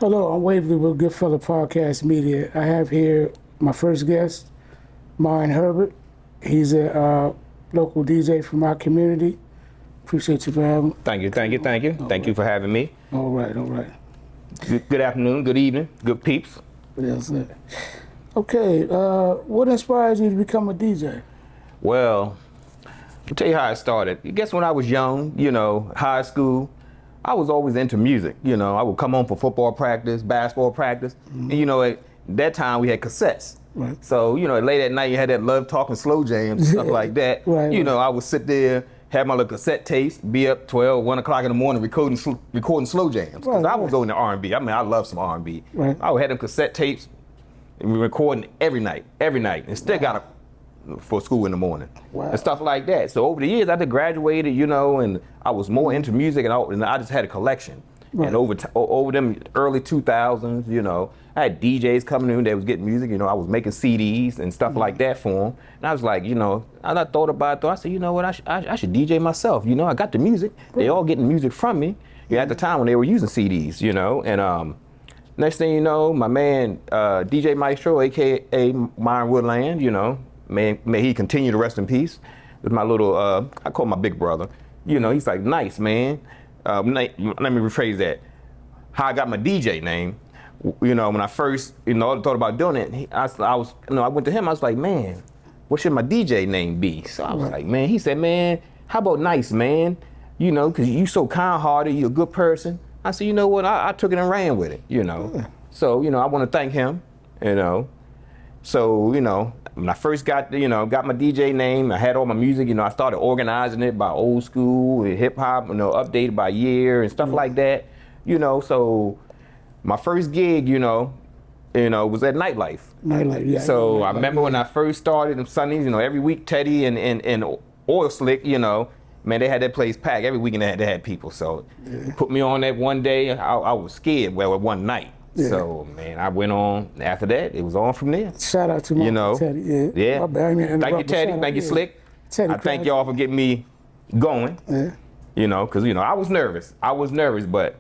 Hello, I'm Waverly with Goodfella Podcast Media. I have here my first guest, Myron Herbert. He's a local DJ from our community. Appreciate you for having me. Thank you. Thank you for having me. All right. Good afternoon, good evening, good peeps. Yes, sir. Okay, what inspired you to become a DJ? Well, I'll tell you how it started. I guess when I was young, high school, I was always into music. I would come home for football practice, basketball practice. And, at that time we had cassettes. Right. So, late at night you had that Love Talking Slow Jams, stuff like that. Right. I would sit there, have my little cassette tapes, be up 12, 1 o'clock in the morning recording slow jams. Because I was on the R&B. I mean, I love some R&B. Right. I would have them cassette tapes and we recording every night, and still got to for school in the morning. Wow. And stuff like that. So over the years, I just graduated, and I was more into music, and I just had a collection. Right. And over them early 2000s, I had DJs coming in that was getting music. I was making CDs and stuff like that for them. And I was like, I thought about it. I said, you know what, I should DJ myself. I got the music. They all getting music from me. At the time when they were using CDs, and next thing you know, my man, DJ Maestro, AKA Myron Woodland, may he continue to rest in peace. With my little, I call him my big brother. He's like, nice, man. Let me rephrase that. How I got my DJ name, when I first, thought about doing it, I went to him, I was like, man, what should my DJ name be? So I was like, man, he said, man, how about Nycce, man? Because you so kind-hearted, you're a good person. I said, you know what, I took it and ran with it, So, I want to thank him, So, when I first got my DJ name, I had all my music, I started organizing it by old school, hip hop, updated by year and stuff like that, so my first gig, was at Nightlife. Nightlife, yeah. So I remember when I first started on Sundays, every week Teddy and Oil Slick, man, they had that place packed. Every weekend they had people. So put me on that one day, I was scared, one night. Yeah. So, man, I went on. After that, it was on from there. Shout out to my Teddy. Yeah. My bad, thank you, Teddy. Thank you, Slick. Teddy, I thank y'all for getting me going. Yeah. Because, I was nervous. But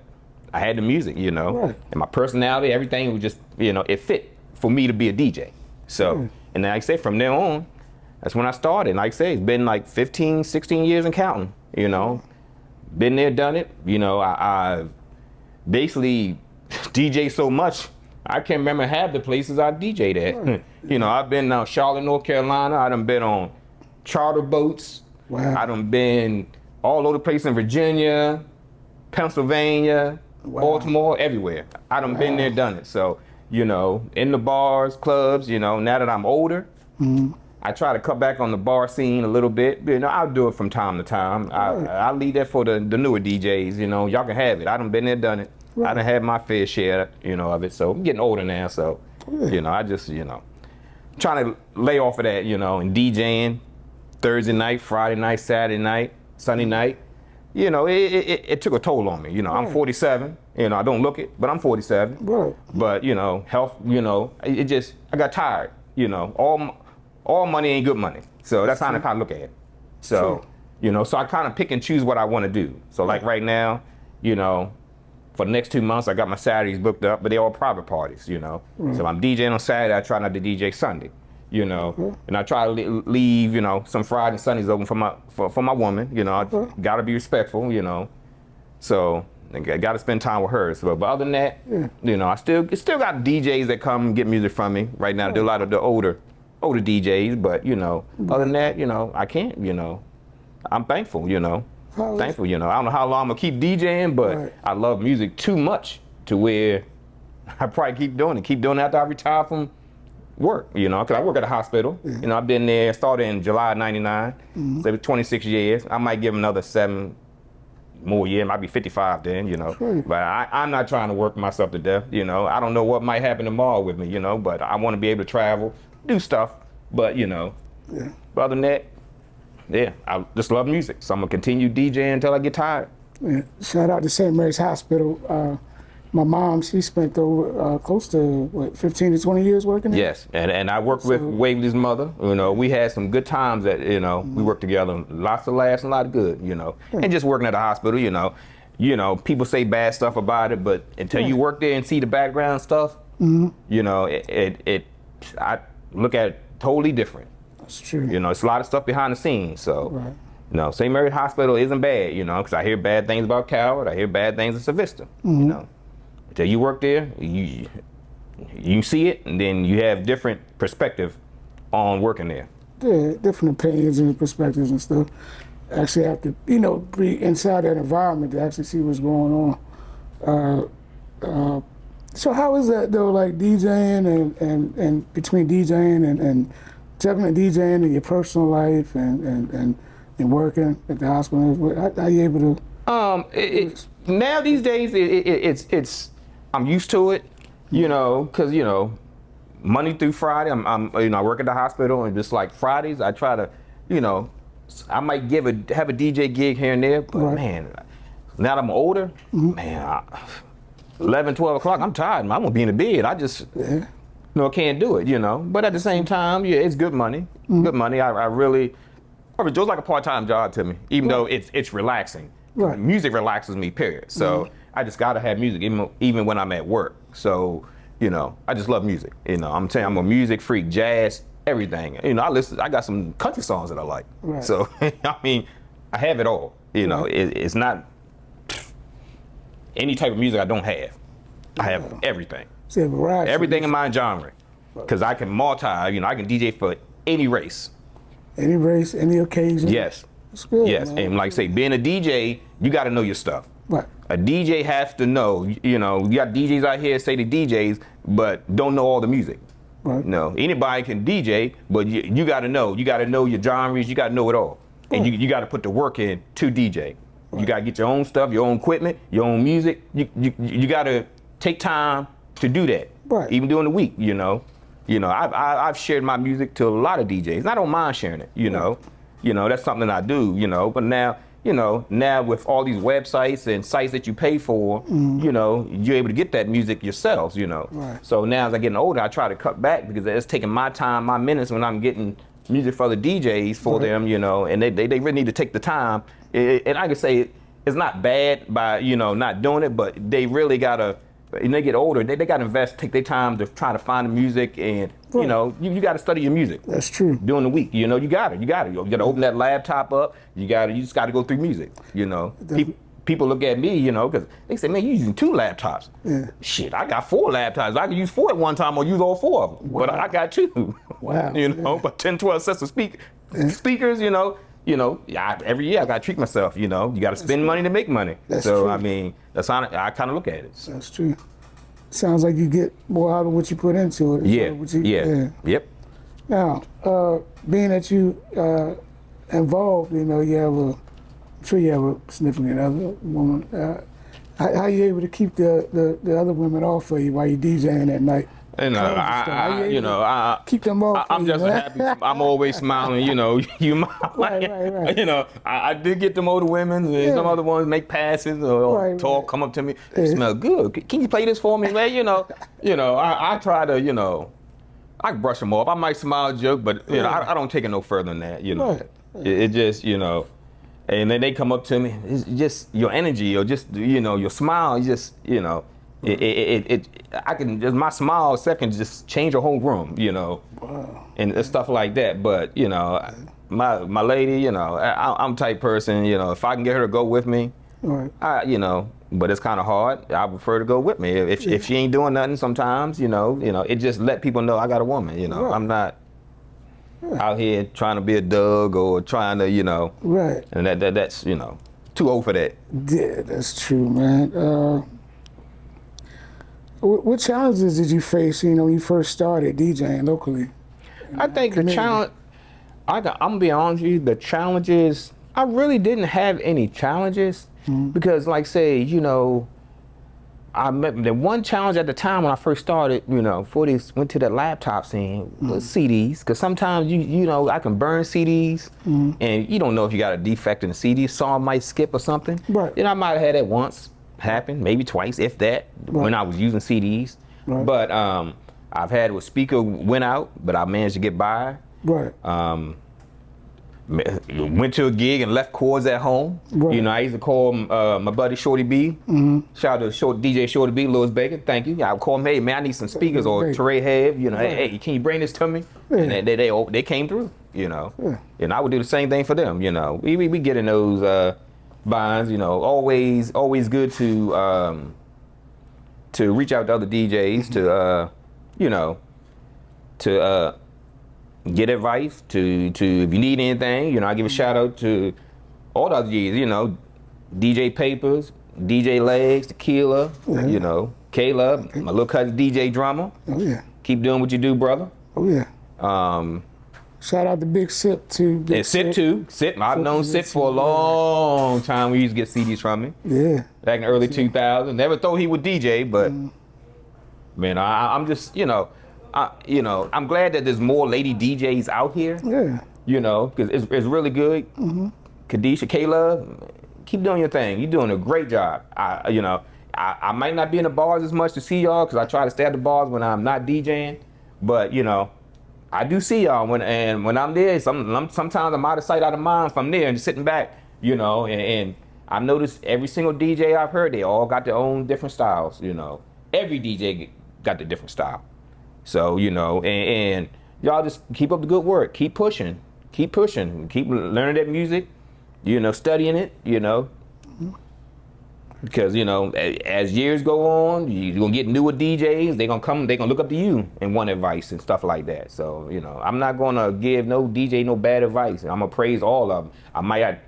I had the music, Right. And my personality, everything was just, it fit for me to be a DJ. So, and like I said, from there on, that's when I started. And like I say, it's been like 15, 16 years and counting, Been there, done it. I basically DJ so much, I can't remember half the places I DJ'd at. Right. I've been down Charlotte, North Carolina. I done been on charter boats. Wow. I done been all over the place in Virginia, Pennsylvania, Baltimore, everywhere. I done been there, done it. So, in the bars, clubs, now that I'm older, I try to cut back on the bar scene a little bit. I'll do it from time to time. I'll leave that for the newer DJs, y'all can have it. I done been there, done it. Right. I done had my fair share, of it. So I'm getting older now, so, I just, trying to lay off of that, and DJing Thursday night, Friday night, Saturday night, Sunday night. It took a toll on me. I'm 47. I don't look it, but I'm 47. Right. But, health, I got tired. All money ain't good money. So that's how I kind of look at it. So, so I kind of pick and choose what I want to do. So like right now, for the next 2 months, I got my Saturdays booked up, but they're all private parties, So I'm DJing on Saturday, I try not to DJ Sunday, And I try to leave, some Friday and Sundays open for my woman, I gotta be respectful, So I gotta spend time with her. So, but other than that, I still got DJs that come and get music from me right now. There are a lot of the older DJs, but other than that, I can't, I'm thankful, Thankful, I don't know how long I'm gonna keep DJing, but I love music too much to where I probably keep doing it after I retire from work, because I work at a hospital. I've been there, started in July '99, so it was 26 years. I might give another 7 more years, might be 55 then, But I'm not trying to work myself to death, I don't know what might happen tomorrow with me, but I want to be able to travel, do stuff, but, but other than that, I just love music, so I'm gonna continue DJing until I get tired. Yeah. Shout out to St. Mary's Hospital. My mom, she spent over close to 15 to 20 years working there. Yes, and I worked with Waverly's mother. We had some good times that we worked together, lots of laughs and a lot of good. And just working at the hospital. you know, people say bad stuff about it, but until you work there and see the background stuff, you know, I look at it totally different. That's true. You know, it's a lot of stuff behind the scenes. So, you know, St. Mary's Hospital isn't bad, you know, because I hear bad things about Coward. I hear bad things at Savista, you know. Until you work there, you see it, and then you have different perspective on working there. Yeah, different opinions and perspectives and stuff. Actually have to, you know, be inside that environment to actually see what's going on. So how is that though, like DJing and between DJing and definitely DJing and your personal life and working at the hospital? How are you able to? Now these days it's I'm used to it, you know, because you know, Monday through Friday I'm you know, I work at the hospital, and just like Fridays I try to, you know, I might have a DJ gig here and there, but man, now that I'm older, man, 11, 12 o'clock, I'm tired. I'm gonna be in the bed. I just, you know, can't do it, you know. But at the same time, yeah, it's good money. Good money. I really, it's like a part-time job to me, even though it's relaxing. Music relaxes me, period. So I just gotta have music, even when I'm at work. So, you know, I just love music. You know, I'm telling you, I'm a music freak, jazz, everything. You know, I got some country songs that I like. So, I mean, I have it all. You know, it's not any type of music I don't have. I have everything. So variety. Everything in my genre. Because I can you know, I can DJ for any race. Any race, any occasion? Yes. That's good, yes, man. and like I say, being a DJ, you got to know your stuff. A DJ has to know, you know, you got DJs out here say the DJs, but don't know all the music. No, anybody can DJ, but you got to know. You got to know your genres. You got to know it all. And you got to put the work in to DJ. You got to get your own stuff, your own equipment, your own music. You got to take time to do that. Even during the week, you know. You know, I've shared my music to a lot of DJs. And I don't mind sharing it, you know. You know, that's something I do, you know. But now, you know, with all these websites and sites that you pay for, you know, you're able to get that music yourselves, you know. So now as I get older, I try to cut back because it's taking my time, my minutes when I'm getting music for the DJs for them, you know, and they really need to take the time. And I can say it's not bad by, you know, not doing it, but they really gotta, when they get older, they gotta take their time to try to find the music, and you know, you gotta study your music. That's true. During the week, you know, you gotta open that laptop up. You just gotta go through music. You know, people look at me, you know, because they say, man, you're using 2 laptops. Shit, I got 4 laptops. I can use 4 at one time or use all 4 of them. But I got 2. You know, but 10, 12 sets of speakers, you know. You know, every year I gotta treat myself. You know, you gotta spend money to make money. That's so true. I mean, that's how I kind of look at it. That's true. Sounds like you get more out of what you put into it. Yep. Now, being that you involved, you know, I'm sure you have a significant other woman. How are you able to keep the other women off of you while you DJing at night? You know, keep them off. I'm just happy. I'm always smiling. You know, right. You know, I did get them older women. And some other ones make passes or talk, come up to me. They smell good. Can you play this for me, man? You know, I try to, you know, I brush them off. I might smile, joke, but you know, I don't take it no further than that. You know, it just, you know, and then they come up to me. It's just your energy, or just, you know, your smile. Just, you know. I can just, my smile can just change a whole room, you know, and stuff like that. But you know, my lady, you know, I'm type person, you know, if I can get her to go with me, you know, but it's kind of hard. I prefer to go with me. If she ain't doing nothing, sometimes, you know, it just let people know I got a woman. You know, I'm not out here trying to be a Doug or trying to, you know, and that's, you know, too old for that. Yeah, that's true, man. What challenges did you face, you know, when you first started DJing locally? I think the challenge, I'm gonna be honest with you, the challenges, I really didn't have any challenges because, like say, you know, I met the one challenge at the time when I first started, you know, before they went to that laptop scene, was CDs. Because sometimes, you know, I can burn CDs and you don't know if you got a defect in the CD, song might skip or something. You know, I might have had that once. Happened maybe twice, if that, when I was using CDs. But I've had where speaker went out, but I managed to get by. Went to a gig and left chords at home. Right. You know, I used to call my buddy Shorty B. Shout out to DJ Shorty B, Louis Bacon. Thank you. I would call him, hey man, I need some speakers or Teray Have. You know, hey, can you bring this to me? Yeah. And they came through. You know, Yeah. and I would do the same thing for them. You know, we get in those binds. You know, always good to reach out to other DJs to you know, to get advice, to if you need anything, you know, I give a shout out to all the other DJs, you know, DJ Papers, DJ Legs, Tequila, you know, Caleb, my little cousin DJ Drummer. Oh yeah. Keep doing what you do, brother. Oh yeah. Shout out to Big Sip too. And Sip too. Sip, I've known Sip for a long time. We used to get CDs from him. Yeah. Back in the early 2000s. Never thought he would DJ, but man, I'm just, you know, I'm glad that there's more lady DJs out here. Yeah. You know, because it's really good. Kadisha, Kayla, keep doing your thing. You're doing a great job. I might not be in the bars as much to see y'all because I try to stay at the bars when I'm not DJing. But, you know, I do see y'all when I'm there. Sometimes I'm out of sight, out of mind if I'm there and just sitting back, you know. And I've noticed every single DJ I've heard, they all got their own different styles, you know. Every DJ got the different style. So, you know, and y'all just keep up the good work. Keep pushing. Keep learning that music, you know, studying it, you know. Because, you know, as years go on, you're going to get newer DJs. They're going to look up to you and want advice and stuff like that. So, you know, I'm not going to give no DJ no bad advice. I'm going to praise all of them. I might not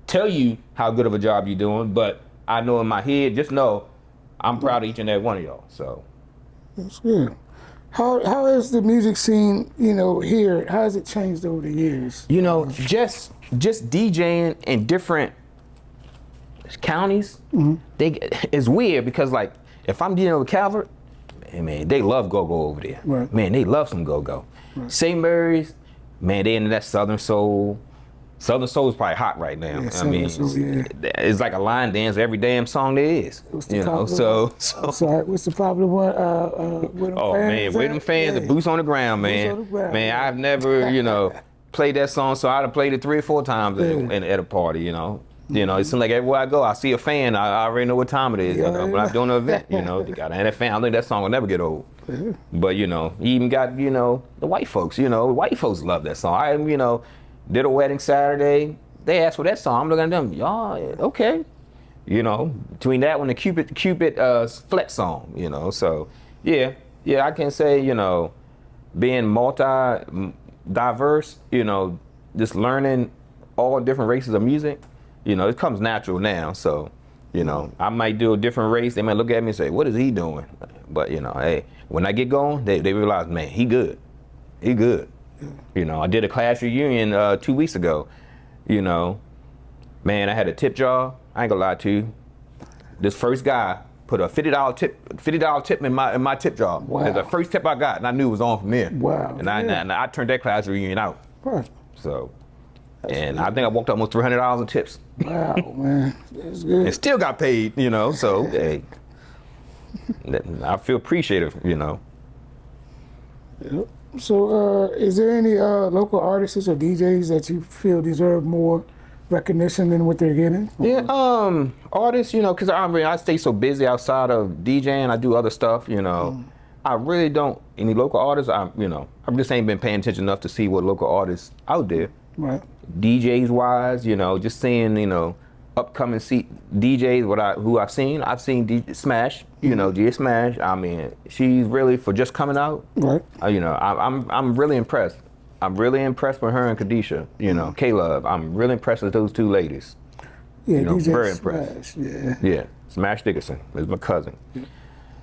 tell you how good of a job you're doing, but I know in my head, just know I'm proud of each and every one of y'all. So. That's good. How has the music scene, you know, here, how has it changed over the years? You know, just DJing in different counties, it's weird because, like, if I'm dealing with Calvert, man, they love go-go over there. Right. Man, they love some go-go. Right. St. Mary's, man, they into that Southern Soul. Southern Soul is probably hot right now. Yeah, I mean, it's like a line dance every damn song there is. You know, so. I'm sorry, what's the popular one? Where them fans Man, where them fans, the boots on the ground, man. on the ground, man, yeah. I've never, you know, played that song, so I'd have played it 3 or 4 times at a party, you know. You know, it seems like everywhere I go, I see a fan, I already know what time it is. You know, when I'm doing an event, you know, they got to have that fan. I think that song will never get old. But, you know, you even got, you know, the white folks, you know, white folks love that song. I, you know, did a wedding Saturday. They asked for that song. I'm looking at them, y'all, okay. You know, between that one, the Cupid Flex song, you know. So, yeah, I can say, you know, being multi-diverse, you know, just learning all different races of music, you know, it comes natural now. So, you know, I might do a different race. They might look at me and say, what is he doing? But, you know, hey, when I get going, they realize, man, he good. He good. You know, I did a class reunion 2 weeks ago. You know, man, I had a tip jar. I ain't gonna lie to you. This first guy put a $50 tip in my tip jar. Wow. That's the first tip I got, and I knew it was on from there. Wow. And I turned that class reunion out. Right. So, and I think I walked almost $300 in tips. Wow, man, that's good. And still got paid, you know. So, hey, I feel appreciative, you know. Yep. So, is there any local artists or DJs that you feel deserve more recognition than what they're getting? Yeah, artists, you know, because I stay so busy outside of DJing. I do other stuff, you know. I really don't, any local artists, I just ain't been paying attention enough to see what local artists out there. Right. DJs wise, you know, just seeing, you know, upcoming DJs, who I've seen DJ Smash, you know, DJ Smash. I mean, she's really, for just coming out, Right. You know, I'm really impressed. I'm really impressed with her and Kadisha, you know, K-Love. I'm really impressed with those 2 ladies. Yeah, you know, DJ very Smash, impressed. Yeah. Yeah, Smash Dickinson is my cousin.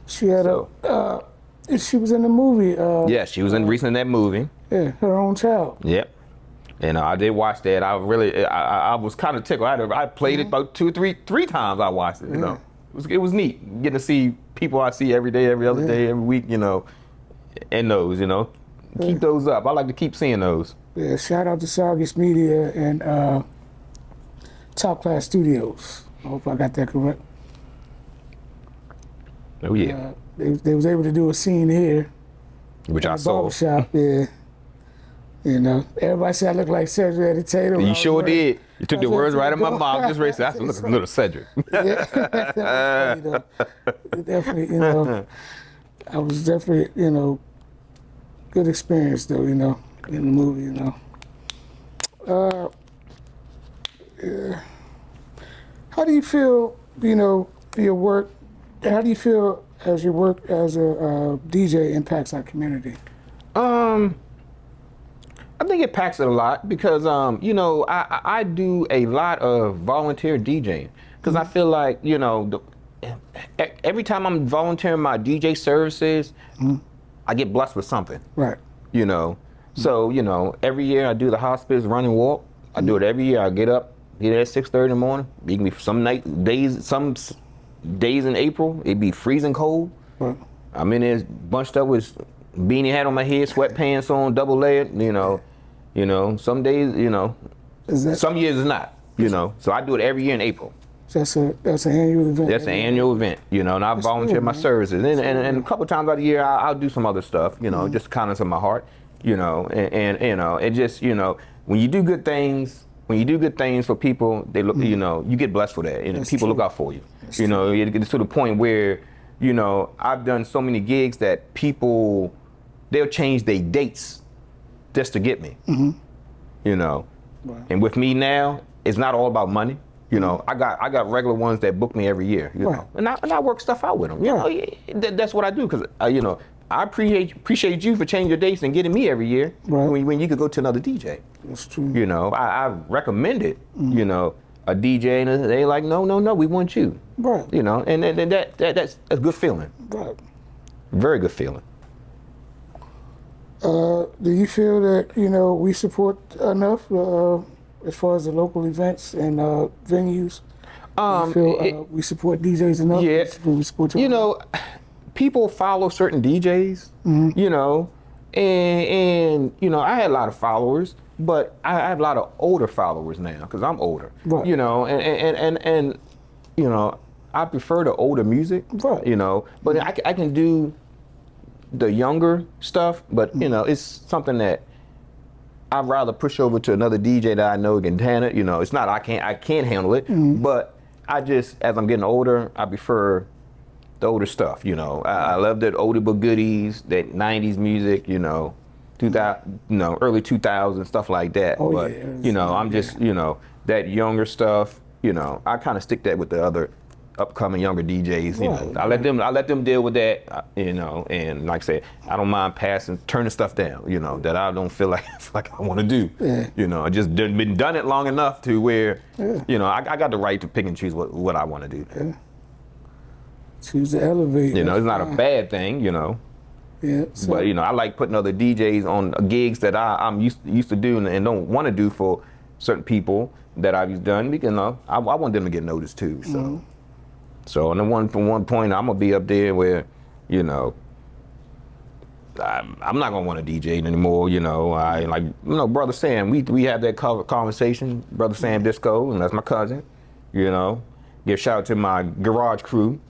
She had she was in the movie. Yeah, she was recently in that movie. Yeah, her own child. Yep. And I did watch that. I was kind of tickled. I played it about 2, 3 times. I watched it. You know, it was neat getting to see people I see every day, every other day, every week. You know, and those. You know, keep those up. I like to keep seeing those. Yeah. Shout out to Sargus Media and Top Class Studios. I hope I got that correct. Oh yeah. They was able to do a scene here. Which I saw. Barbershop. Yeah. You know, everybody said I look like Cedric at the Tatum. You sure did. You took the words right out of my mouth. Just right. That's a little Cedric. Yeah, that was funny though. Definitely, you know, I was definitely, you know, good experience though, you know, in the movie, you know. Yeah. How do you feel, you know, your work? How do you feel as your work as a DJ impacts our community? I think it packs it a lot because, you know, I do a lot of volunteer DJing because I feel like, you know, every time I'm volunteering my DJ services, I get blessed with something. Right. You know, so, you know, every year I do the hospice run and walk. I do it every year. I get up, get there at 6:30 in the morning. It can be some days in April, it'd be freezing cold. Right. I'm in there bunched up with beanie hat on my head, sweatpants on, double layered, you know. You know, some days, you know, some years it's not, you know. So I do it every year in April. That's an annual event. That's an annual event, you know, and I volunteer my services. And a couple times out of the year, I'll do some other stuff, you know, just kindness of my heart, you know, and you know, it just, you know, when you do good things for people, they look, you know, you get blessed for that, and people look out for you. You know, it gets to the point where, you know, I've done so many gigs that people, they'll change their dates just to get me, you know. Wow. And with me now, it's not all about money. You know, I got regular ones that book me every year, you know, and I work stuff out with them. You know, that's what I do because you know, I appreciate you for changing your dates and getting me every year when you could go to another DJ. That's true. You know, I recommended, you know, a DJ and they like, no, we want you. Right. You know, and that's a good feeling. Right. Very good feeling. Do you feel that, you know, we support enough as far as the local events and venues? Do you feel we support DJs enough? Yeah. We support you know, people follow certain DJs, you know, and you know, I had a lot of followers, but I have a lot of older followers now because I'm older. Right. You know, and you know, I prefer the older music. Right. You know, but I can do the younger stuff, but you know, it's something that I'd rather push over to another DJ that I know can handle it. You know, it's not I can't handle it, but I just, as I'm getting older, I prefer the older stuff. You know, I love that oldie but goodies, that '90s music. You know, 2000, you know, early 2000s stuff like that. Oh, but yeah, you know, I'm just, you know, that younger stuff. You know, I kind of stick that with the other upcoming younger DJs, you know, I let them deal with that, you know, and like I said, I don't mind turning stuff down, you know, that I don't feel like I want to do, you know, I just been done it long enough to where, you know, I got the right to pick and choose what I want to do. Yeah. Choose to elevate. You know, it's not a bad thing, you know. Yeah. But you know, I like putting other DJs on gigs that I'm used to do and don't want to do for certain people that I've done because you know, I want them to get noticed too. So. So, and then one point, I'm gonna be up there where, you know, I'm not gonna want to DJ anymore. You know, I like, you know, Brother Sam. We had that conversation, Brother Sam Disco, and that's my cousin. You know, give shout out to my garage crew.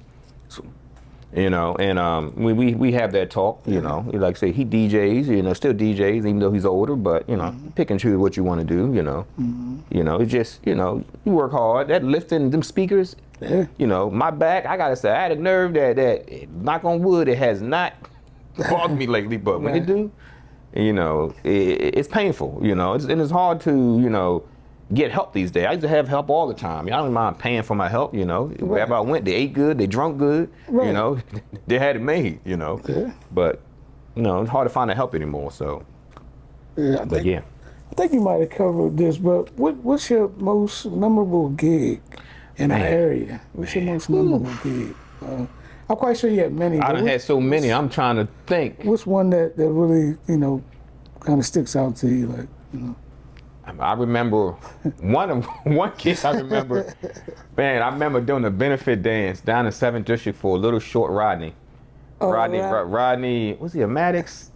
So, you know, and we have that talk. You know, like I say, he DJs. You know, still DJs, even though he's older. But you know, pick and choose what you want to do. You know, you know, it's just, you know, you work hard. That lifting them speakers. Yeah. You know, my back, I gotta say, I had a nerve that knock on wood, it has not bothered me lately, but when it do, you know, it's painful, you know, and it's hard to, you know, get help these days. I used to have help all the time. I don't mind paying for my help, you know. Wherever I went, they ate good, they drunk good, you know, they had it made, you know. But, you know, it's hard to find the help anymore, so. I think you might have covered this, but what's your most memorable gig in our area? What's your most memorable gig? I'm quite sure you had many. I done had so many. I'm trying to think. What's one that really, you know, kind of sticks out to you, like, you know? I remember one case. I remember, man. I remember doing a benefit dance down in 7th District for a little short Rodney. Rodney, was he a Maddox?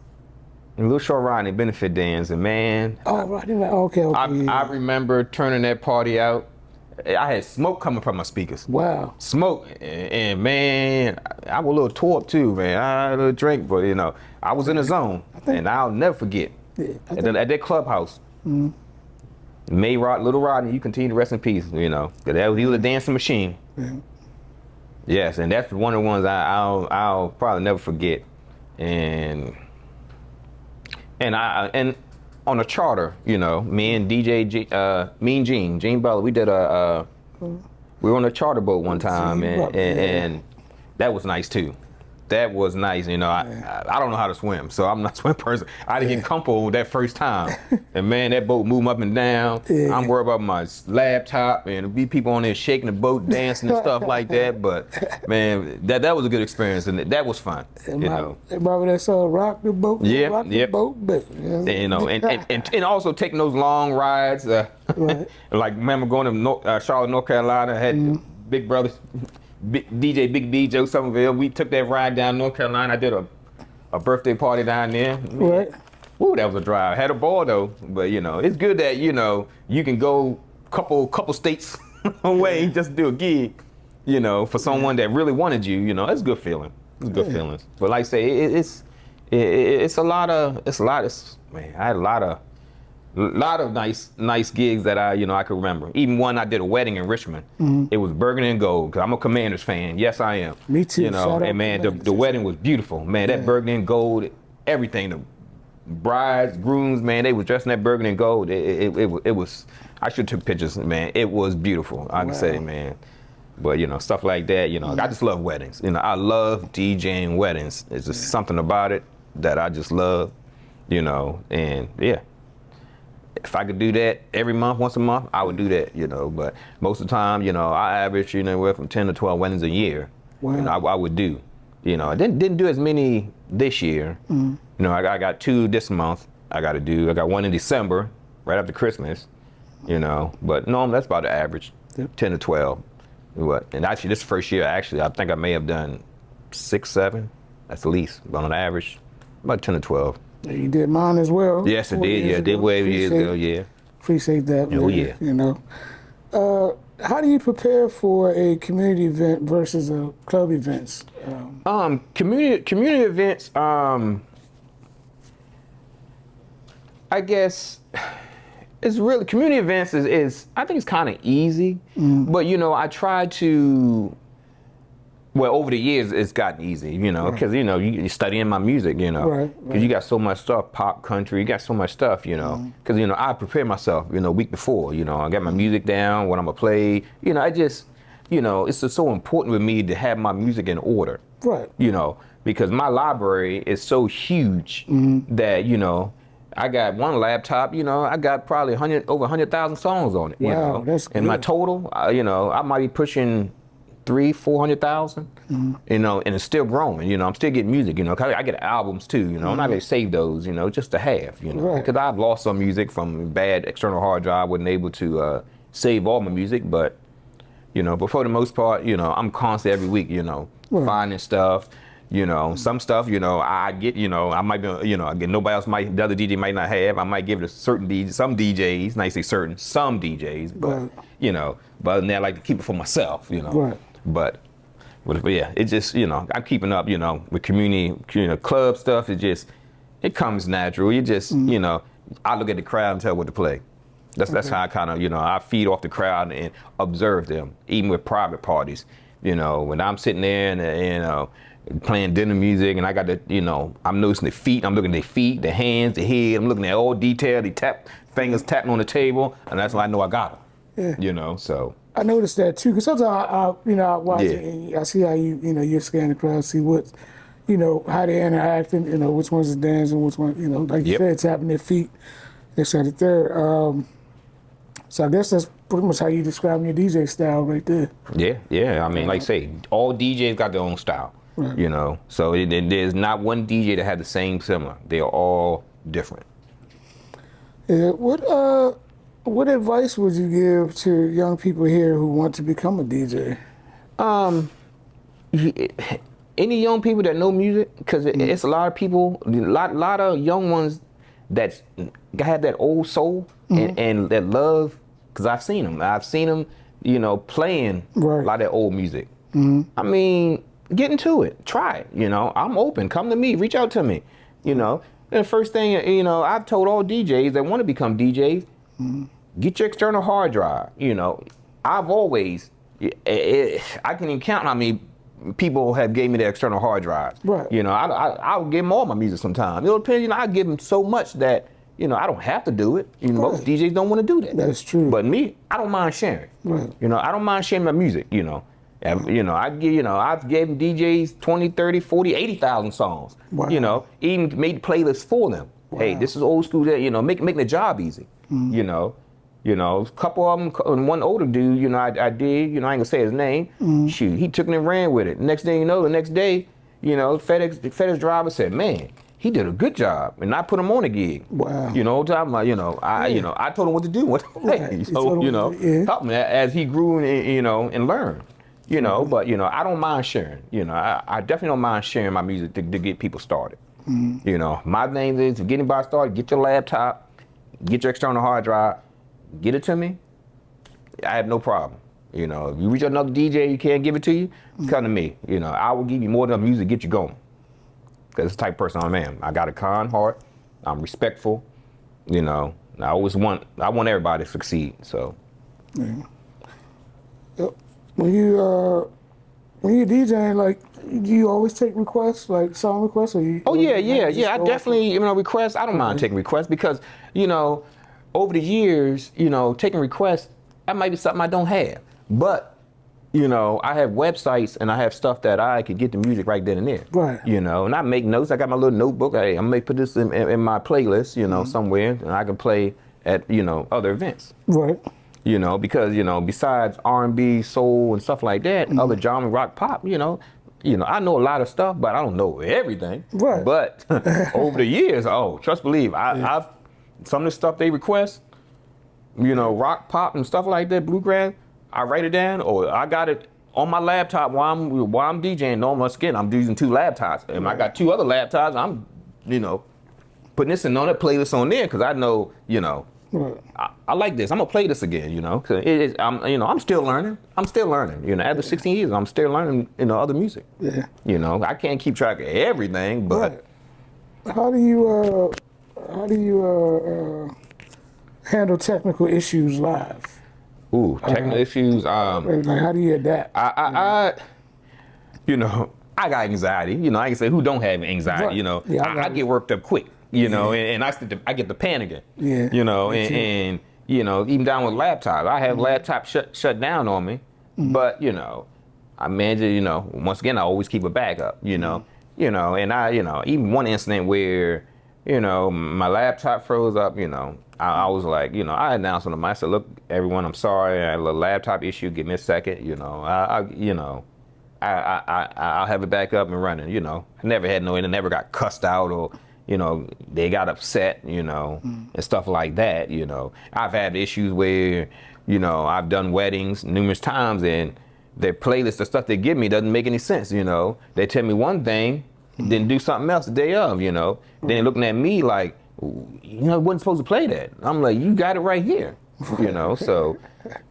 And Little Short Rodney benefit dance, and man. Oh, Rodney. Okay. I remember turning that party out. I had smoke coming from my speakers. Wow. Smoke, and man, I was a little tore up too, man. I had a little drink, but you know, I was in the zone, and I'll never forget. Yeah, at that clubhouse. May Little Rodney, you continue to rest in peace. You know, 'cause he was a dancing machine. yeah. Yes, and that's one of the ones I'll probably never forget. And on a charter, you know, me and me and Gene Butler, we did we were on a charter boat one time, and that was nice too. That was nice, you know. I don't know how to swim, so I'm not a swim person. I didn't get comfortable that first time, and man, that boat moving up and down. Yeah. I'm worried about my laptop, and be people on there shaking the boat, dancing and stuff like that. But man, that was a good experience, and that was fun. You know. Remember that song "Rock the Boat"? Yep, Rock the yep. boat, baby. And, you know, and also taking those long rides. Right. Like remember going to Charlotte, North Carolina, had Big Brother. Big D. Joe Somerville. We took that ride down North Carolina. I did a birthday party down there. Right. Woo, that was a drive. Had a ball though, but you know, it's good that you know you can go couple states away just to do a gig. You know, for someone that really wanted you. You know, it's a good feeling. It's good feelings. But like I say, it's a lot of man. I had a lot of nice gigs that I could remember. Even one I did a wedding in Richmond. It was burgundy and gold because I'm a Commanders fan. Yes, I am. Me too. You know, and man, the wedding was beautiful. Man, that burgundy and gold, everything. The brides, grooms, man, they was dressed in that burgundy and gold. It was. I should have took pictures, man. It was beautiful. I can say, man. But you know, stuff like that. You know, I just love weddings. You know, I love DJing weddings. It's just something about it that I just love. You know, and yeah. If I could do that every month, once a month, I would do that, you know. But most of the time, you know, I average, you know, anywhere from 10 to 12 weddings a year. Wow. You know, I would do. You know, I didn't do as many this year. You know, I got 2 this month I got to do. I got 1 in December, right after Christmas, you know. But no, that's about the average, 10 to 12. And actually, this first year, actually, I think I may have done 6, 7. That's the least. But on average, about 10 to 12. You did mine as well. Yes, I did. Yeah, I did way years ago. Yeah. Appreciate that. Oh, man, yeah. You know, how do you prepare for a community event versus a club events? Community events. I guess it's really community events is I think it's kind of easy, but you know I try to. Well, over the years, it's gotten easy, you know, because, you know, you're studying my music, you know, because you got so much stuff, pop, country, you got so much stuff, you know, because, you know, I prepare myself, you know, week before, you know, I got my music down, what I'm going to play, you know, I just, you know, it's just so important with me to have my music in order, you know, because my library is so huge that, you know, I got one laptop, you know, I got probably over 100,000 songs on it, you know, that's good. And my total, you know, I might be pushing 300,000-400,000, you know, and it's still growing. You know, I'm still getting music. You know, 'cause I get albums too. You know, I'm not gonna save those. You know, just to have. You know, because I've lost some music from bad external hard drive. Wasn't able to save all my music, but you know, but for the most part, you know, I'm constantly every week. You know, finding stuff. You know, some stuff. You know, I get. You know, I might be. You know, again, nobody else might. The other DJ might not have. I might give it to certain DJs. Some DJs. Not say certain. Some DJs. But you know, but other than that, I like to keep it for myself. You know. But yeah, it just, you know, I'm keeping up, you know, with community, you know, club stuff. It comes natural. You just, you know, I look at the crowd and tell what to play. That's how I kind of, you know, I feed off the crowd and observe them, even with private parties. You know, when I'm sitting there and you know, playing dinner music and I got the, you know, I'm noticing the feet. I'm looking at their feet, the hands, the head. I'm looking at all detail. They fingers tapping on the table, and that's when I know I got them. You know, so. I noticed that too, because sometimes I watch it and I see how you scan the crowd, see what, you know, how they're interacting, you know, which ones is dancing, which one, you know, like you said, tapping their feet, this, that, and third. So I guess that's pretty much how you describe your DJ style right there. Yeah. I mean, like I say, all DJs got their own style, you know, so there's not one DJ that had the same similar. They are all different. Yeah, what advice would you give to young people here who want to become a DJ? Any young people that know music, because it's a lot of people, a lot of young ones that have that old soul and that love, because I've seen them, you know, playing a lot of that old music. I mean, get into it, try it, you know, I'm open, come to me, reach out to me, you know. And the first thing, you know, I've told all DJs that want to become DJs, get your external hard drive. You know, I've always, I can even count how many people have gave me their external hard drives. Right. You know, I'll give them all my music sometimes. It depends, you know, I give them so much that, you know, I don't have to do it. You know, most DJs don't want to do that. That's true. But me, I don't mind sharing. Right. You know, I don't mind sharing my music, you know. And, you know, I've gave DJs 20, 30, 40, 80,000 songs. Wow. You know, even made playlists for them. Wow. Hey, this is old school, that, you know, making the job easy. You know, a couple of them, and one older dude, you know, I did, you know, I ain't gonna say his name. Shoot, he took it and ran with it. Next thing you know, the next day, you know, the FedEx driver said, man, he did a good job, and I put him on a gig. Wow. You know, talking about, I told him what to do, what to play. Right. So, you know, help him as he grew and, you know, and learned. You know, but, you know, I don't mind sharing. You know, I definitely don't mind sharing my music to get people started. You know, my thing is to get anybody started, get your laptop, get your external hard drive, get it to me. I have no problem. You know, if you reach another DJ, you can't give it to you, come to me. You know, I will give you more than enough music to get you going. Because it's the type of person I am. I got a kind heart. I'm respectful. You know, I want everybody to succeed. So. Yeah. Yep. When you DJing, like, do you always take requests, like song requests, or you? Oh yeah. I definitely, you know, requests. I don't mind taking requests because, you know, over the years, you know, taking requests, that might be something I don't have. But, you know, I have websites and I have stuff that I could get the music right then and there. Right. You know, and I make notes. I got my little notebook. Hey, I'm gonna put this in my playlist, you know, somewhere, and I can play at, you know, other events. Right. You know, because, you know, besides R&B, soul, and stuff like that, other genre, rock, pop, you know, I know a lot of stuff, but I don't know everything. Right. But over the years, trust believe, I've some of the stuff they request, you know, rock, pop, and stuff like that, bluegrass, I write it down, or I got it on my laptop while I'm DJing. No, once again, I'm using 2 laptops, and I got 2 other laptops. I'm, you know, putting this in on that playlist on there because I know, you know. Right. I like this. I'm gonna play this again, you know. Cause I'm still learning. You know, after 16 years, I'm still learning, you know, other music. Yeah. You know, I can't keep track of everything, but right. How do you handle technical issues live? Technical issues. Like, how do you adapt? You know, I got anxiety. You know, I can say who don't have anxiety. Right. You know, Yeah, I get worked up quick. You know, and I get the panicking. Yeah. You know, and you know, even down with laptops, I have laptops shut down on me, but you know, I manage it. You know, once again, I always keep a backup. You know, and even one incident where, you know, my laptop froze up. You know, I was like, you know, I announced on the mic, I said, look, everyone, I'm sorry, I had a little laptop issue. Give me a second. You know, I'll have it back up and running. You know, I never had it never got cussed out or, you know, they got upset, you know, and stuff like that, you know. I've had issues where, you know, I've done weddings numerous times and their playlist, the stuff they give me doesn't make any sense, you know. They tell me one thing, then do something else the day of, you know. Then they're looking at me like, you know, I wasn't supposed to play that. I'm like, you got it right here, you know, so.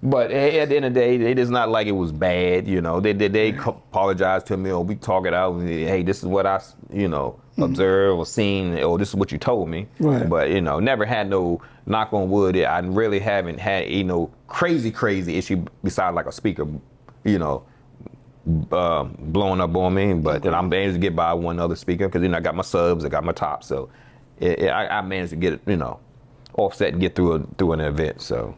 But at the end of the day, it is not like it was bad, you know. They apologize to me, or we talk it out. Hey, this is what I, you know, observed or seen, or this is what you told me. Right. But, you know, never had no, knock on wood, I really haven't had, you know, crazy issue besides like a speaker, you know, blowing up on me. But then I'm able to get by one other speaker because then I got my subs, I got my tops. So I managed to get it, you know, offset and get through an event. So.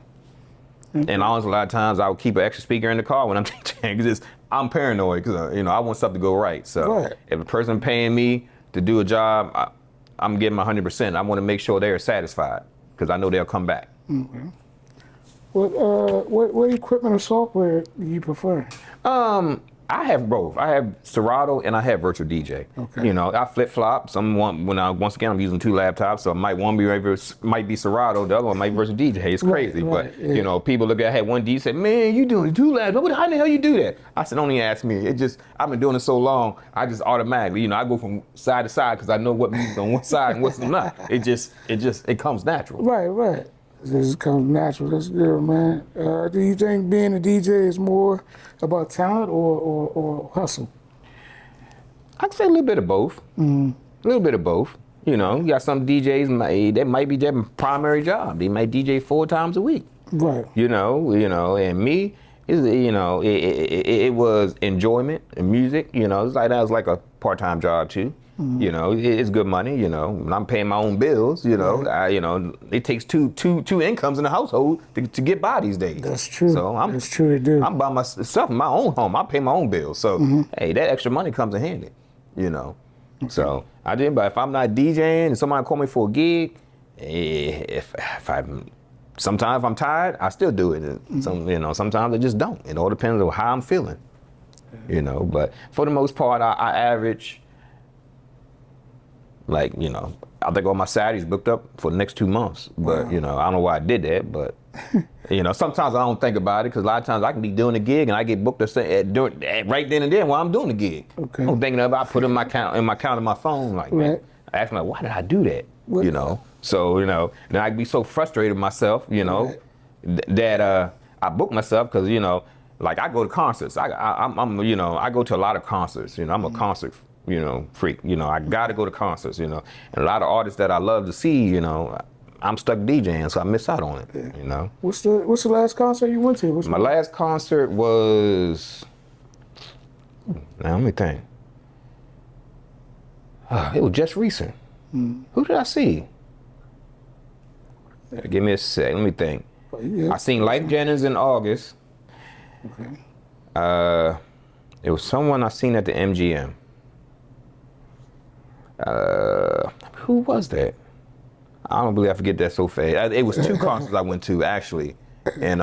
And honestly, a lot of times I would keep an extra speaker in the car when I'm teaching because I'm paranoid because, you know, I want something to go right. So if a person paying me to do a job, I'm giving 100%. I want to make sure they're satisfied because I know they'll come back. Okay. What equipment or software do you prefer? I have both. I have Serato and I have Virtual DJ. Okay. You know, I flip flop. Once again I'm using 2 laptops, so one might be Serato, the other one might be Virtual DJ. It's crazy, right, but you know, people look at I had one DJ say, "Man, you doing 2 laptops? How the hell you do that?" I said, "Don't even ask me. I've been doing it so long. I just automatically, you know, I go from side to side because I know what music's on one side and what's not. It comes natural." Right. This comes natural. That's good, man. Do you think being a DJ is more about talent or hustle? I'd say a little bit of both. A little bit of both. You know, you got some DJs, that might be their primary job. They might DJ 4 times a week. Right. You know, and me, it was enjoyment and music. You know, that was like a part-time job too. You know, it's good money. You know, and I'm paying my own bills. You know, Right. It takes two incomes in the household to get by these days. That's true. So That's true. It do. I'm by myself in my own home. I pay my own bills. So hey, that extra money comes in handy. You know, so I did. But if I'm not DJing and somebody call me for a gig, sometimes if I'm tired, I still do it. Sometimes I just don't. It all depends on how I'm feeling. You know, but for the most part, I average, like, you know, I think all my Saturdays booked up for the next 2 months. But, Wow. you know, I don't know why I did that. But, you know, sometimes I don't think about it because a lot of times I can be doing a gig and I get booked right then and there while I'm doing the gig. Okay. I'm thinking about put in my count on my phone. Like, man, Right. I ask me, like, why did I do that? What? You know? So, you know, then I'd be so frustrated with myself, you know, that I book myself because, you know, like I go to concerts. I'm you know, I go to a lot of concerts. You know, I'm a concert, you know, freak. You know, I got to go to concerts, you know. And a lot of artists that I love to see, you know, I'm stuck DJing, so I miss out on it, you know. What's the last concert you went to? My last concert was, now let me think. It was just recent. Who did I see? Give me a sec. Let me think. Yeah. I seen Life Jennings in August. Okay. It was someone I seen at the MGM. Who was that? I don't believe I forget that so fast. It was 2 concerts I went to actually, and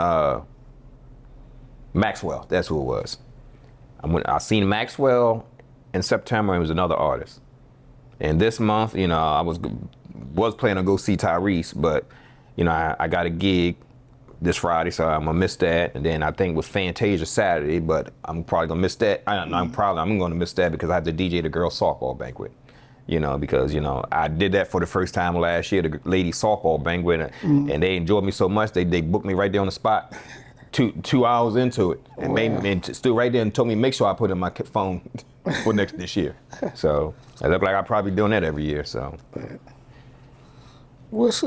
Maxwell. That's who it was. I seen Maxwell in September. It was another artist. And this month, you know, I was planning to go see Tyrese, but you know, I got a gig this Friday, so I'm gonna miss that. And then I think it was Fantasia Saturday, but I'm probably gonna miss that. I'm gonna miss that because I have to DJ the girls' softball banquet. You know, because you know I did that for the first time last year, the ladies' softball banquet, and they enjoyed me so much they booked me right there on the spot. 2 hours into it, and stood right there and told me make sure I put in my phone for this year. So I look like I'll probably be doing that every year. So. What's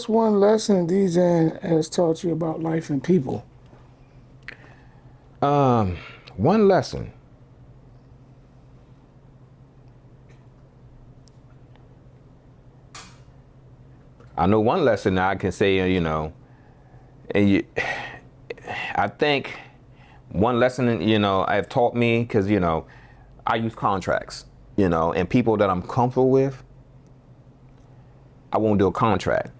one lesson DJing has taught you about life and people? One lesson. I know one lesson I can say, you know, I think one lesson, you know, have taught me, because, you know, I use contracts, you know, and people that I'm comfortable with, I won't do a contract.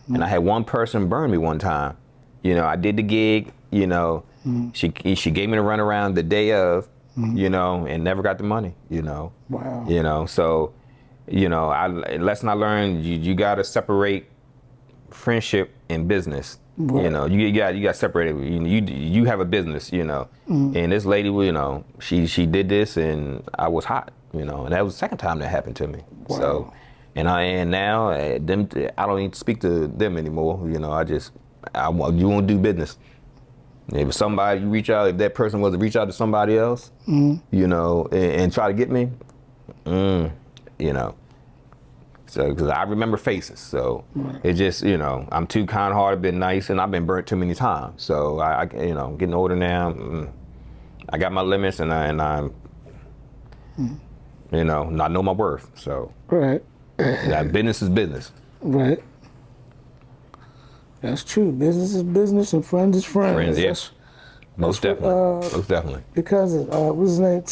And I had one person burn me one time. You know, I did the gig, you know, she gave me the runaround the day of, you know, and never got the money, you know. Wow. You know, so, you know, lesson I learned, you got to separate friendship and business. Right. You know, you got separated. You have a business, you know, and this lady, you know, she did this, and I was hot, you know, and that was the second time that happened to me. Wow. So, and now I don't even speak to them anymore. You know, you won't do business. If somebody if that person was to reach out to somebody else, you know, and try to get me, you know. So, because I remember faces, so it just, you know, I'm too kind-hearted, been nice, and I've been burnt too many times. So I you know, getting older now, I got my limits, and I'm, you know, I know my worth. So Right. that business is business. Right. That's true. Business is business, and friends is friends. Friends, yes. Most definitely. Most definitely. Because what's his name?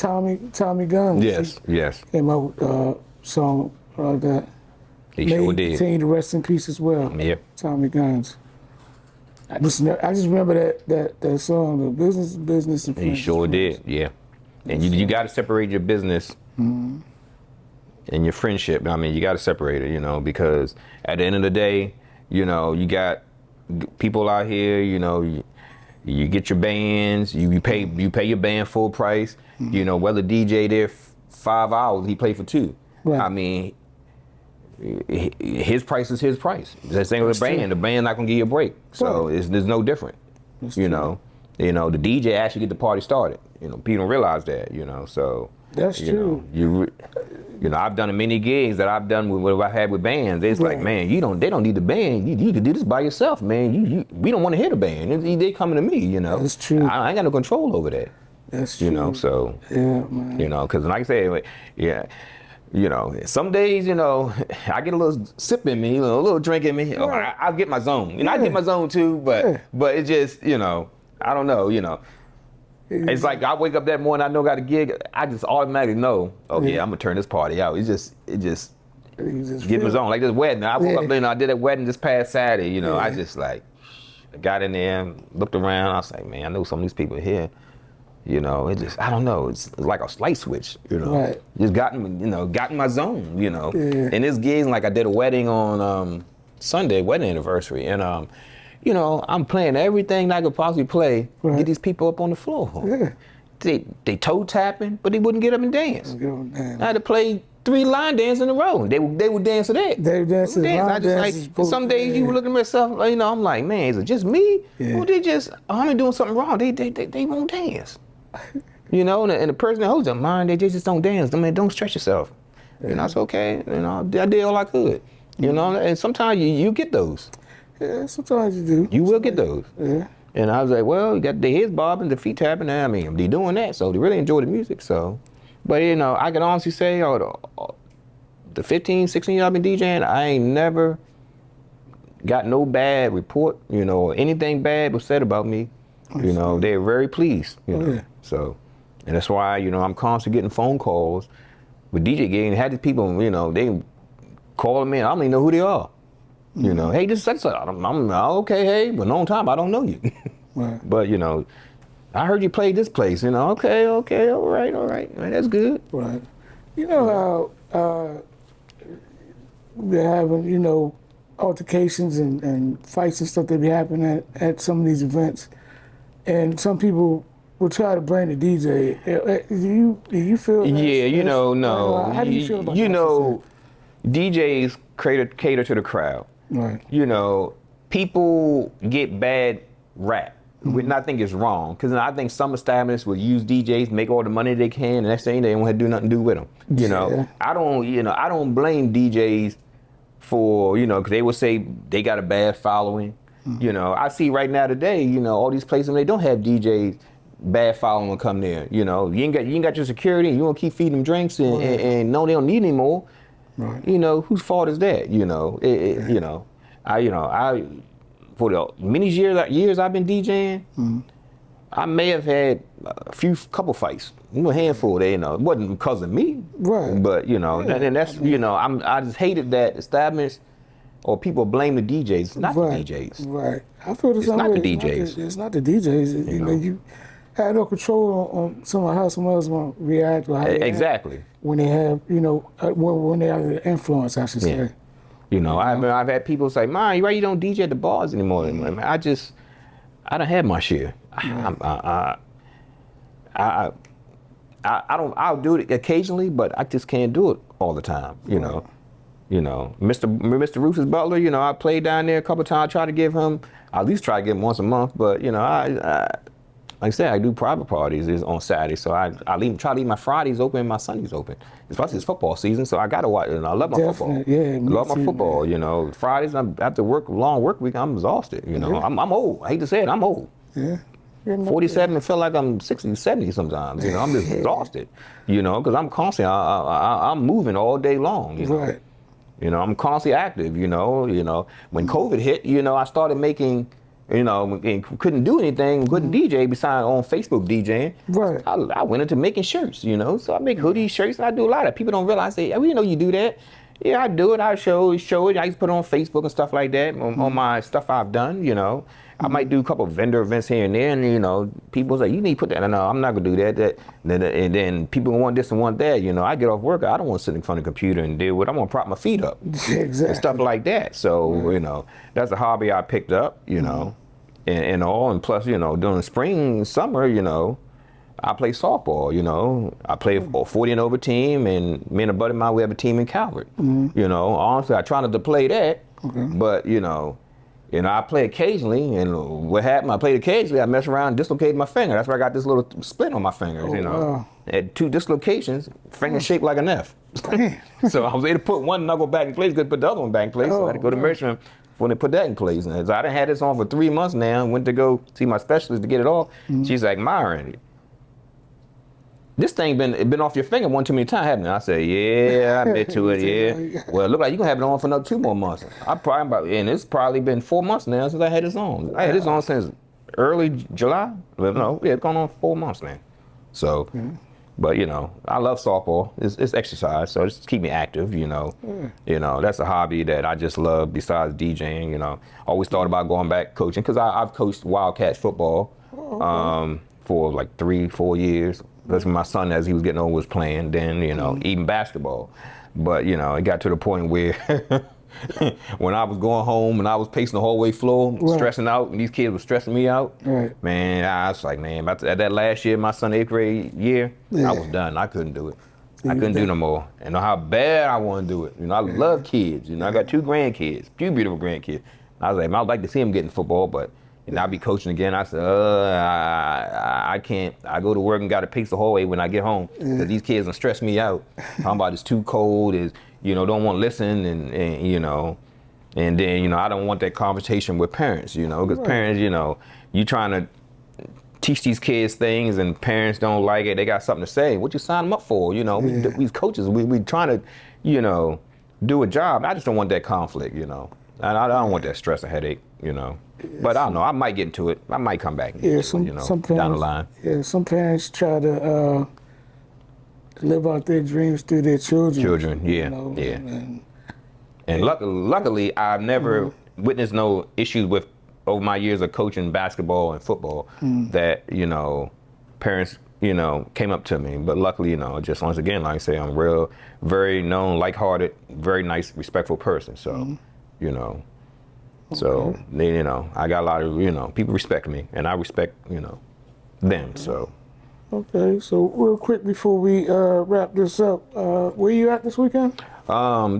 Tommy Guns. Yes. Yes. Came out with a song like that. He sure did. Continue to rest in peace as well. Yep. Tommy Guns. I just remember that song. The business is business, and friends He sure is friends. did. Yeah. And you got to separate your business and your friendship. I mean, you got to separate it, you know, because at the end of the day, you know, you got people out here, you know, you get your bands, you pay your band full price. You know, whether DJ there 5 hours, he play for 2. Right. I mean, his price is his price. The same with the band. true. The band not gonna give you a break. So there's no different. That's you true. know. You know, the DJ actually get the party started. You know, people don't realize that. You know, so That's you true. know, You know, I've done many gigs that I've done with what I had with bands. It's like, man, they don't need the band. You can do this by yourself, man. We don't want to hear the band. They coming to me, you know. That's true. I ain't got no control over that. That's true. You know, so, yeah, man. You know, because like I said, yeah, you know, some days, you know, I get a little sip in me, a little drink in me. Oh, I'll get my zone. You know, I get my zone too, but it just, you know, I don't know, you know. It's like I wake up that morning, I know I got a gig, I just automatically know, oh yeah, I'm gonna turn this party out. It just get my zone. Like this wedding, I woke up, you know, I did a wedding this past Saturday, you know, I just like, got in there and looked around, I was like, man, I know some of these people here. You know, it just, I don't know, it's like a light switch, you know. Just got in my zone, you know. And this gig, like I did a wedding on Sunday, wedding anniversary, and you know, I'm playing everything I could possibly play, get these people up on the floor. They toe tapping, but they wouldn't get up and dance. I had to play 3 line dances in a row. They would dance to that. They would dance to that. I just like, some days you look at myself, you know, I'm like, man, is it just me? Or they just, I'm doing something wrong. They won't dance. You know, and the person that holds them, mind, they just don't dance. I mean, don't stretch yourself. You know, it's okay. You know, I did all I could. You know, and sometimes you get those. Yeah, sometimes you do. You will get those. Yeah. And I was like, well, you got the heads bobbing, the feet tapping. I mean, they doing that, so they really enjoy the music. So, but you know, I can honestly say, the 15, 16 years I've been DJing, I ain't never got no bad report. You know, anything bad was said about me. You know, they're very pleased. You know, so, and that's why, you know, I'm constantly getting phone calls with DJ gigs. And had these people, you know, they calling me. I don't even know who they are. You know, hey, this is such. I'm okay. Hey, but long time I don't know you. But you know, I heard you play this place. You know, okay, all right, that's good. Right. You know how they're having, you know, altercations and fights and stuff that be happening at some of these events. And some people will try to blame the DJ. Do you feel? Yeah, you know, no. How do you feel about that? You know, DJs cater to the crowd. Right. You know, people get bad rap, which I think is wrong. Because I think some establishments will use DJs, make all the money they can, and next thing they don't have to do nothing to do with them. You know, I don't blame DJs for, you know, because they will say they got a bad following. You know, I see right now today, you know, all these places, they don't have DJs, bad following will come there. You know, you ain't got your security, and you want to keep feeding them drinks, and no, they don't need any more. Right. You know, whose fault is that? You know, you know, I for the many years I've been DJing, I may have had a couple fights, a handful. You know, it wasn't because of me, right? But you know, and that's, you know, I just hated that establishments or people blame the DJs. It's not the DJs. Right. I feel the same way. It's not the DJs. It's not the DJs. You know, you had no control on how someone else going to react. Or how exactly. When they have, you know, when they have the influence, I should say. You know, I've had people say, "Man, why you don't DJ at the bars anymore?" I mean, I don't have my share. I'll do it occasionally, but I just can't do it all the time. You know. You know, Mr. Rufus Butler, you know, I played down there a couple of times. I try to give him, I at least try to give him once a month. But, you know, like I said, I do private parties on Saturday. So I try to leave my Fridays open and my Sundays open. Especially it's football season, so I got to watch it. And I love my football. Yeah, I love my football, man. You know. Fridays, after long work week, I'm exhausted. You know, I'm old. I hate to say it, I'm old. Yeah. 47 and feel like I'm 60, 70 sometimes. You know, I'm just exhausted. You know, because I'm constantly, I'm moving all day long. You know. Right. You know, I'm constantly active, you know. When COVID hit, you know, I started making, you know, and couldn't do anything, couldn't DJ besides on Facebook DJing. Right. I went into making shirts, you know. So I make hoodies, shirts, and I do a lot of. People don't realize, we didn't know you do that. Yeah, I do it. I show it. I used to put it on Facebook and stuff like that on my stuff I've done, you know. I might do a couple of vendor events here and there, and you know, people say you need to put that. No, I'm not gonna do that. And then people want this and want that. You know, I get off work, I don't want to sit in front of the computer and deal with. I want to prop my feet up, exactly, and stuff like that. So you know, that's a hobby I picked up. You know, and all, and plus, you know, during spring, summer, you know, I play softball. You know, I play a 40 and over team, and me and a buddy of mine, we have a team in Calvert. You know, honestly, I try not to play that, but you know. You know, I play occasionally, and what happened? I played occasionally. I messed around, and dislocated my finger. That's why I got this little split on my fingers. You know, wow. had 2 dislocations, finger shaped like an F. So I was able to put one knuckle back in place, could put the other one back in place. So I had to go to measurement when they put that in place. And so I done had this on for 3 months now. Went to go see my specialist to get it off. She's like, Myron, this thing been off your finger one too many times, haven't it? I said, yeah, I admit to it, yeah. Well, it look like you gonna have it on for another 2 more months. And it's probably been 4 months now since I had this on. I had this on since early July. Well, no, yeah, it's gone on 4 months now. So, but you know, I love softball. It's exercise, so it's keep me active. You know, that's a hobby that I just love besides DJing. You know, always thought about going back coaching because I've coached Wildcat football for like 3-4 years. That's when my son, as he was getting older, was playing. Then, you know, even basketball. But, you know, it got to the point where when I was going home and I was pacing the hallway floor, stressing out, and these kids were stressing me out, man, I was like, man, at that last year, my son's 8th grade year, I was done. I couldn't do it. I couldn't do no more. And know how bad I want to do it. You know, I love kids. You know, I got 2 grandkids, 2 beautiful grandkids. I was like, man, I'd like to see them get in football, but and I'll be coaching again. I said, I can't. I go to work and got to pace the hallway when I get home because these kids don't stress me out. Talking about it's too cold, don't want to listen, and you know, and then you know I don't want that conversation with parents, you know, because parents, you know, you trying to teach these kids things and parents don't like it. They got something to say. What you sign them up for? You know, we coaches, we trying to, you know, do a job. I just don't want that conflict, you know, and I don't want that stress or headache, you know. But I don't know. I might get into it. I might come back. Some parents, down the line. Yeah, some parents try to live out their dreams through their children. Yeah, you know, And luckily, I've never witnessed no issues with over my years of coaching basketball and football that you know parents came up to me. But luckily, you know, just once again, like I say, I'm real, very known, like-hearted, very nice, respectful person. So, you know. So, you know, I got a lot of, you know, people respect me, and I respect, you know, them, so. Okay, so real quick before we wrap this up, where you at this weekend?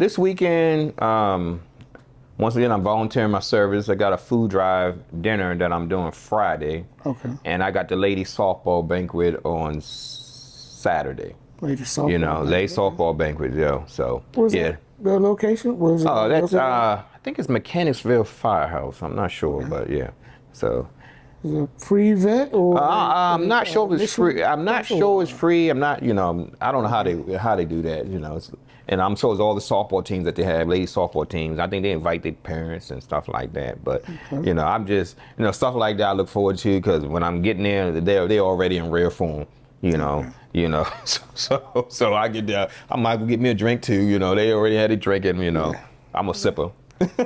This weekend, once again, I'm volunteering my service. I got a food drive dinner that I'm doing Friday. Okay. And I got the ladies softball banquet on Saturday. Ladies softball. You know, ladies softball banquet, so. Where's the location? Where's it? Oh, that's, I think it's Mechanicsville Firehouse. I'm not sure, but yeah. So. Is it a free event or? I'm not sure if it's free. I'm not sure it's free. I'm not, you know, I don't know how they do that, you know. And I'm sure it's all the softball teams that they have, ladies softball teams. I think they invite their parents and stuff like that. But, you know, I'm just, you know, stuff like that I look forward to because when I'm getting there, they're already in rare form, you know. You know, so I get there. I might get me a drink too. You know, they already had a drink, and you know, I'm a sipper.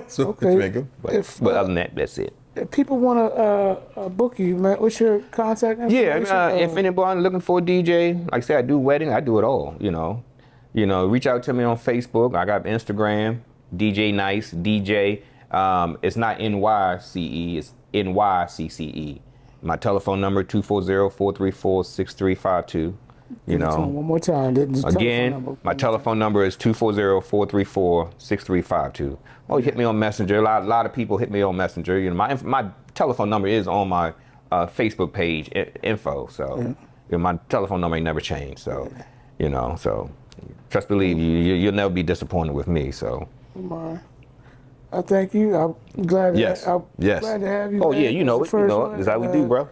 So drinker. But other than that, that's it. If people want to book you, man, what's your contact information? Yeah, if anybody looking for a DJ, like I said, I do weddings, I do it all. You know, reach out to me on Facebook. I got Instagram, DJ Nycce, DJ. It's not NYCE, it's NYCCE. My telephone number 240-434-6352. You know, one more time. Again, my telephone number is 240-434-6352. Or hit me on Messenger. A lot of people hit me on Messenger. You know, my telephone number is on my Facebook page info. So you know, my telephone number ain't never changed. So you know, so trust believe you'll never be disappointed with me. So. I thank you. I'm glad. I'm glad to have you. Oh yeah, you know it. You know it. That's how we do, bro.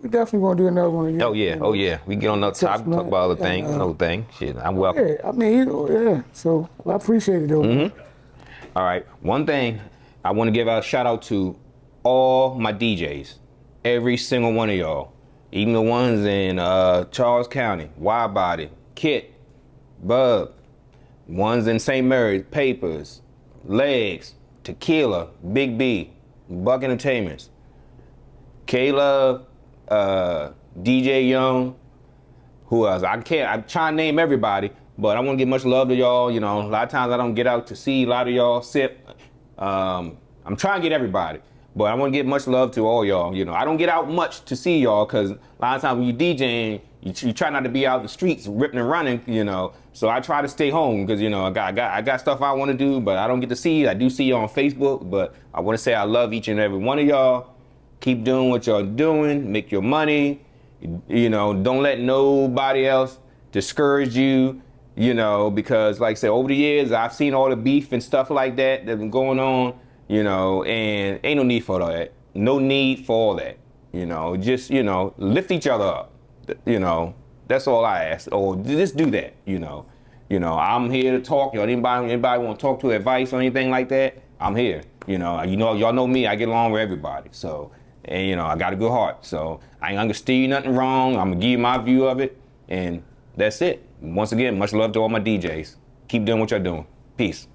We definitely gonna do another one again. Oh yeah. We get on another topic, talk about other things, another thing. Shit, I'm welcome. Yeah, I mean, So I appreciate it, though. All right. One thing I want to give a shout out to all my DJs, every single one of y'all, even the ones in Charles County, Wide Body, Kit, Bub, ones in St. Mary's, Papers, Legs, Tequila, Big B, Buck Entertainments, K-Love, DJ Young, who else? I'm trying to name everybody, but I want to give much love to y'all. You know, a lot of times I don't get out to see a lot of y'all sip. I'm trying to get everybody. But I want to give much love to all y'all. You know, I don't get out much to see y'all because a lot of times when you DJing, you try not to be out in the streets ripping and running. You know, so I try to stay home because you know I got stuff I want to do, but I don't get to see you. I do see you on Facebook, but I want to say I love each and every one of y'all. Keep doing what y'all doing. Make your money. You know, don't let nobody else discourage you. You know, because like I said, over the years, I've seen all the beef and stuff like that that's been going on, you know, and ain't no need for that. No need for all that. You know, just, you know, lift each other up. You know, that's all I ask. Or just do that, you know. You know, I'm here to talk. You know, anybody want to talk to advice or anything like that, I'm here. You know, y'all know me, I get along with everybody. So, and you know, I got a good heart. So I ain't gonna steer you nothing wrong. I'm gonna give you my view of it. And that's it. Once again, much love to all my DJs. Keep doing what you're doing. Peace.